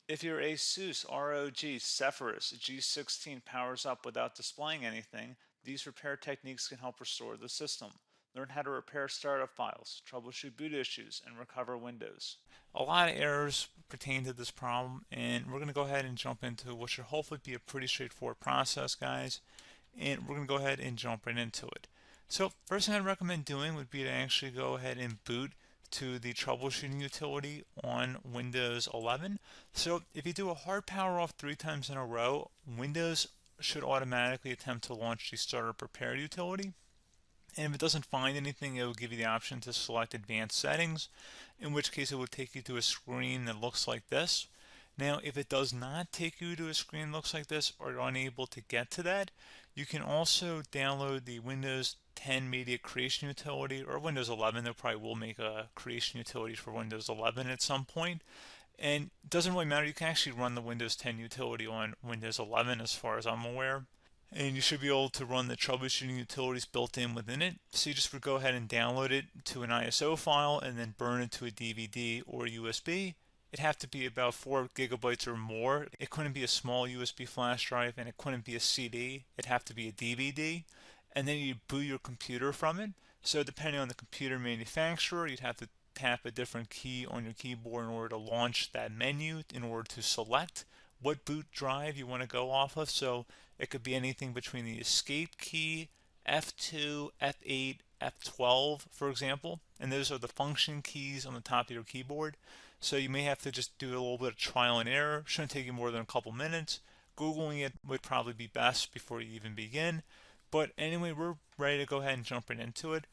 If your ASUS ROG Zephyrus G16 powers up without displaying anything, these repair techniques can help restore the system. Learn how to repair startup files, troubleshoot boot issues, and recover Windows. A lot of errors pertain to this problem, and we're going to go ahead and jump into what should hopefully be a pretty straightforward process, guys. And we're going to go ahead and jump right into it. So first thing I'd recommend doing would be to actually go ahead and boot to the troubleshooting utility on Windows 11. So if you do a hard power off 3 times in a row, Windows should automatically attempt to launch the startup repair utility. And if it doesn't find anything, it will give you the option to select advanced settings, in which case it will take you to a screen that looks like this. Now, if it does not take you to a screen that looks like this, or you're unable to get to that, you can also download the Windows 10 Media Creation Utility, or Windows 11. They probably will make a creation utility for Windows 11 at some point. And it doesn't really matter, you can actually run the Windows 10 utility on Windows 11 as far as I'm aware. And you should be able to run the troubleshooting utilities built in within it. So you just would go ahead and download it to an ISO file and then burn it to a DVD or USB. It'd have to be about 4 gigabytes or more. It couldn't be a small USB flash drive, and it couldn't be a CD. It'd have to be a DVD. And then you boot your computer from it. So depending on the computer manufacturer, you'd have to tap a different key on your keyboard in order to launch that menu, in order to select what boot drive you want to go off of. So it could be anything between the escape key, F2, F8, F12, for example. And those are the function keys on the top of your keyboard. So you may have to just do a little bit of trial and error. Shouldn't take you more than a couple minutes. Googling it would probably be best before you even begin. But anyway, we're ready to go ahead and jump right into it.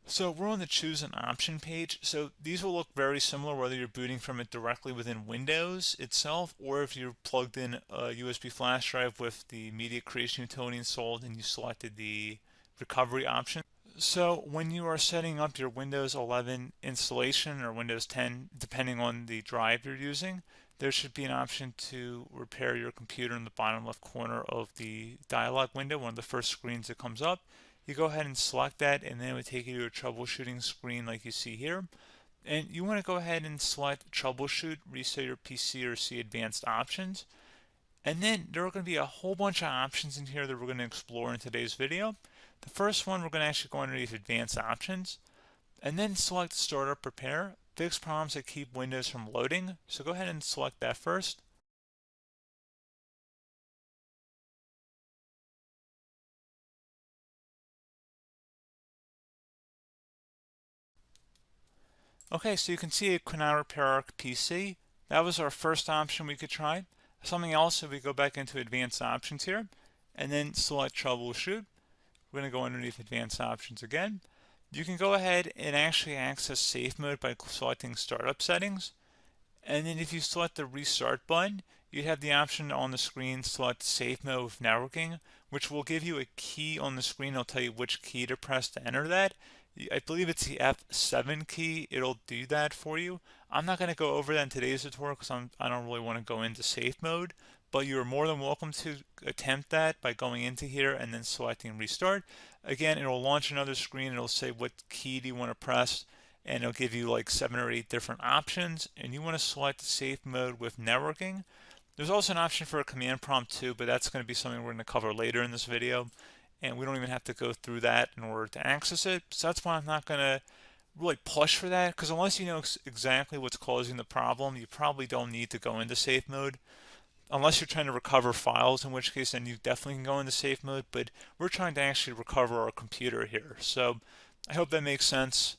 So we're on the choose an option page. So these will look very similar whether you're booting from it directly within Windows itself, or if you're plugged in a USB flash drive with the media creation utility installed and you selected the recovery option. So when you are setting up your Windows 11 installation or Windows 10, depending on the drive you're using, there should be an option to repair your computer in the bottom left corner of the dialog window, one of the first screens that comes up. You go ahead and select that, and then it would take you to a troubleshooting screen like you see here. And you want to go ahead and select troubleshoot, reset your PC, or see advanced options. And then there are going to be a whole bunch of options in here that we're going to explore in today's video. The first one, we're going to actually go underneath advanced options and then select startup repair, fix problems that keep Windows from loading. So go ahead and select that first. Okay, so you can see it could not repair our PC. That was our first option we could try. Something else, if we go back into advanced options here and then select troubleshoot, we're going to go underneath advanced options again. You can go ahead and actually access safe mode by selecting startup settings. And then if you select the restart button, you have the option on the screen select safe mode with networking, which will give you a key on the screen. It'll tell you which key to press to enter that. I believe it's the F7 key. It'll do that for you. I'm not going to go over that in today's tutorial because I don't really want to go into safe mode, but you're more than welcome to attempt that by going into here and then selecting restart. Again, it'll launch another screen. It'll say what key do you want to press, and it'll give you like 7 or 8 different options, and you want to select safe mode with networking. There's also an option for a command prompt too, but that's going to be something we're going to cover later in this video, and we don't even have to go through that in order to access it. So that's why I'm not going to really push for that, because unless you know exactly what's causing the problem, you probably don't need to go into safe mode. Unless you're trying to recover files, in which case then you definitely can go into safe mode, but we're trying to actually recover our computer here. So I hope that makes sense.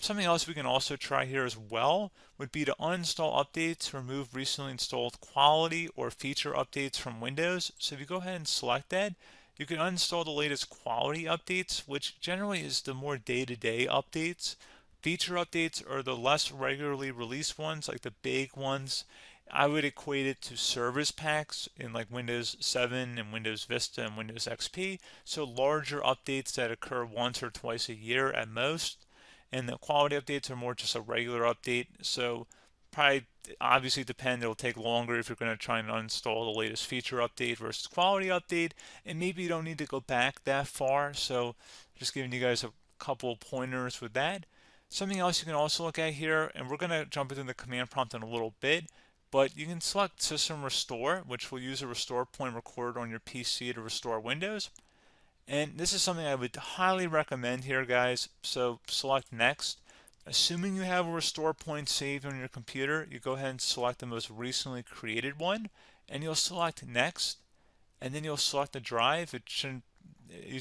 Something else we can also try here as well would be to uninstall updates, remove recently installed quality or feature updates from Windows. So if you go ahead and select that, you can uninstall the latest quality updates, which generally is the more day-to-day updates. Feature updates are the less regularly released ones, like the big ones. I would equate it to service packs in like Windows 7 and Windows Vista and Windows XP. So larger updates that occur once or twice a year at most. And the quality updates are more just a regular update. So probably obviously depend, it'll take longer if you're going to try and uninstall the latest feature update versus quality update. And maybe you don't need to go back that far. So just giving you guys a couple pointers with that. Something else you can also look at here, and we're going to jump into the command prompt in a little bit, But you can select System Restore, which will use a restore point recorded on your PC to restore Windows. And this is something I would highly recommend here, guys. So select Next. Assuming you have a restore point saved on your computer, you go ahead and select the most recently created one, and you'll select Next, and then you'll select the drive. You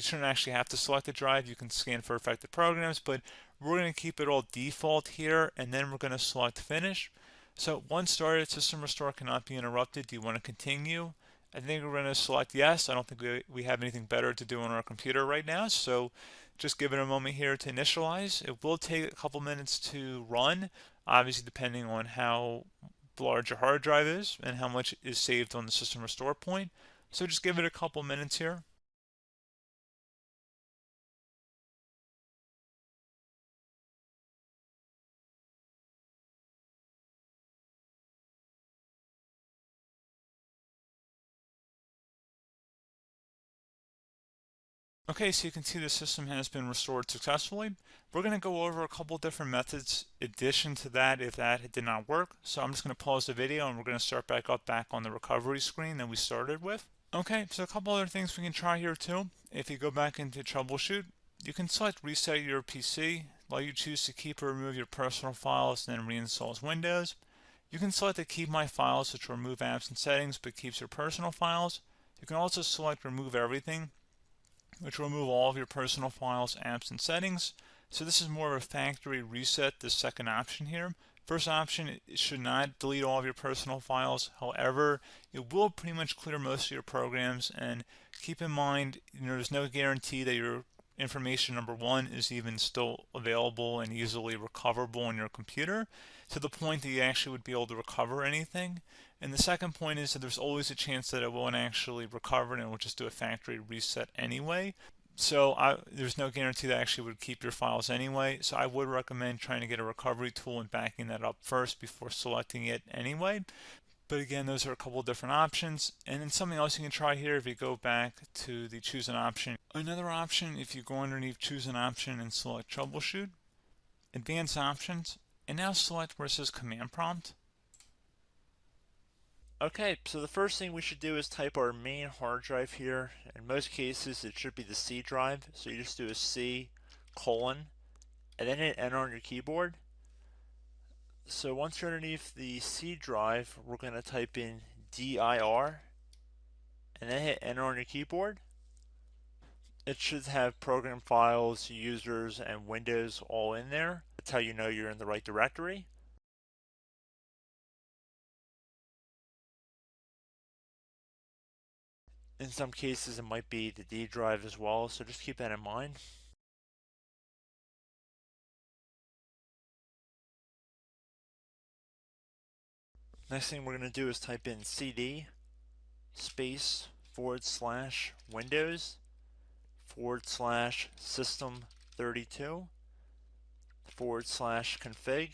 shouldn't actually have to select the drive. You can scan for affected programs, but we're going to keep it all default here, and then we're going to select Finish. So once started, system restore cannot be interrupted. Do you want to continue? I think we're going to select yes. I don't think we have anything better to do on our computer right now, so just give it a moment here to initialize. It will take a couple minutes to run, obviously depending on how large your hard drive is and how much is saved on the system restore point. So just give it a couple minutes here. Okay, so you can see the system has been restored successfully. We're going to go over a couple different methods in addition to that if that did not work. So I'm just going to pause the video and we're going to start back on the recovery screen that we started with. Okay, so a couple other things we can try here too. If you go back into troubleshoot, you can select reset your PC, while you choose to keep or remove your personal files and then reinstalls Windows. You can select to keep my files, which will remove apps and settings but keeps your personal files. You can also select remove everything, which will remove all of your personal files, apps, and settings. So this is more of a factory reset, the second option here. First option, it should not delete all of your personal files. However, it will pretty much clear most of your programs. And keep in mind, there's no guarantee that your information, number one, is even still available and easily recoverable on your computer to the point that you actually would be able to recover anything. And the second point is that there's always a chance that it won't actually recover and it will just do a factory reset anyway. So there's no guarantee that actually would keep your files anyway. So I would recommend trying to get a recovery tool and backing that up first before selecting it anyway. But again, those are a couple of different options. And then something else you can try here, if you go back to the choose an option. Another option, if you go underneath choose an option and select troubleshoot, advanced options, and now select where it says command prompt. Okay, so the first thing we should do is type our main hard drive here. In most cases, it should be the C drive. So you just do a C colon and then hit enter on your keyboard. So once you're underneath the C drive, we're going to type in dir and then hit enter on your keyboard. It should have program files, users, and Windows all in there. That's how you know you're in the right directory. In some cases, it might be the D drive as well, so just keep that in mind. Next thing we're going to do is type in cd space / Windows / system 32 / config,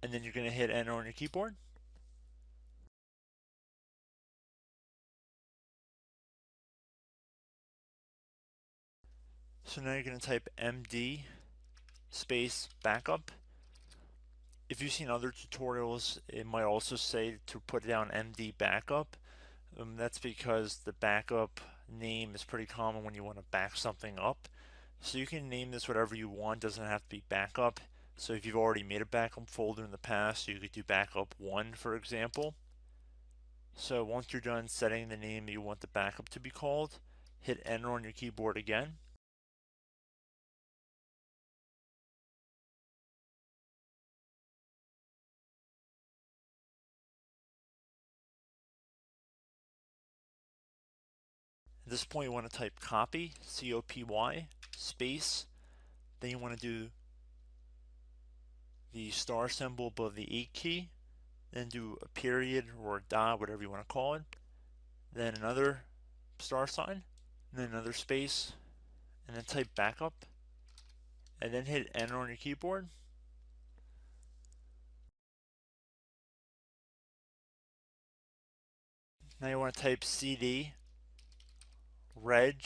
and then you're going to hit enter on your keyboard. So now you're going to type md space backup. If you've seen other tutorials, it might also say to put down md backup. That's because the backup name is pretty common when you want to back something up. So you can name this whatever you want, doesn't have to be backup. So if you've already made a backup folder in the past, you could do backup 1, for example. So once you're done setting the name you want the backup to be called, hit enter on your keyboard again. At this point, you want to type copy, C-O-P-Y, space. Then you want to do the star symbol above the 8 key. Then do a period or a dot, whatever you want to call it. Then another star sign, and then another space, and then type backup. And then hit enter on your keyboard. Now you want to type cd reg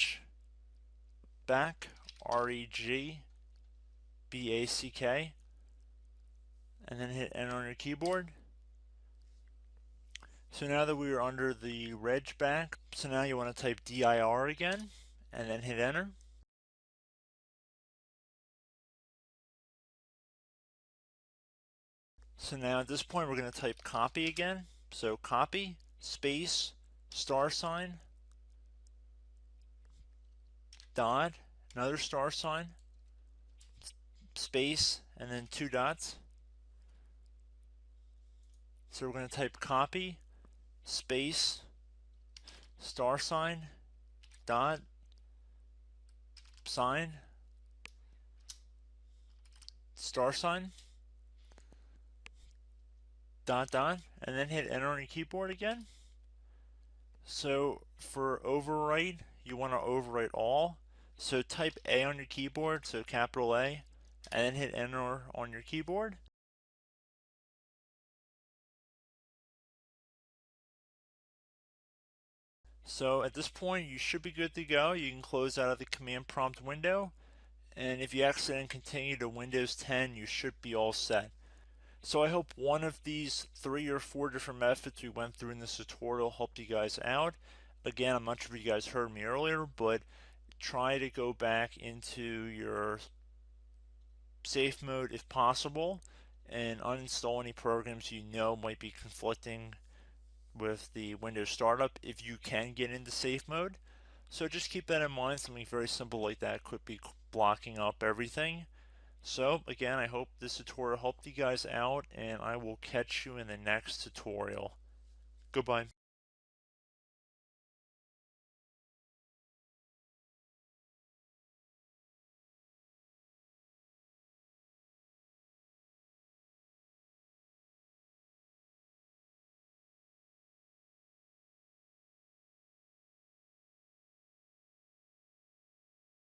back, REG BACK, and then hit enter on your keyboard. So now that we are under the reg back, so now you want to type dir again, and then hit enter. So now at this point we're going to type copy again. So copy, space, star sign, dot, another star sign, space, and then 2 dots. So we're going to type copy, space, star sign, dot, sign, star sign, dot, dot, and then hit enter on your keyboard again. So for overwrite, you want to overwrite all. So type A on your keyboard, so capital A, and then hit enter on your keyboard. So at this point, you should be good to go. You can close out of the command prompt window, and if you accidentally continue to Windows 10, you should be all set. So I hope one of these 3 or 4 different methods we went through in this tutorial helped you guys out. Again, I'm not sure if you guys heard me earlier, but try to go back into your safe mode if possible and uninstall any programs you know might be conflicting with the Windows startup if you can get into safe mode. So just keep that in mind. Something very simple like that could be blocking up everything. So again, I hope this tutorial helped you guys out, and I will catch you in the next tutorial. Goodbye.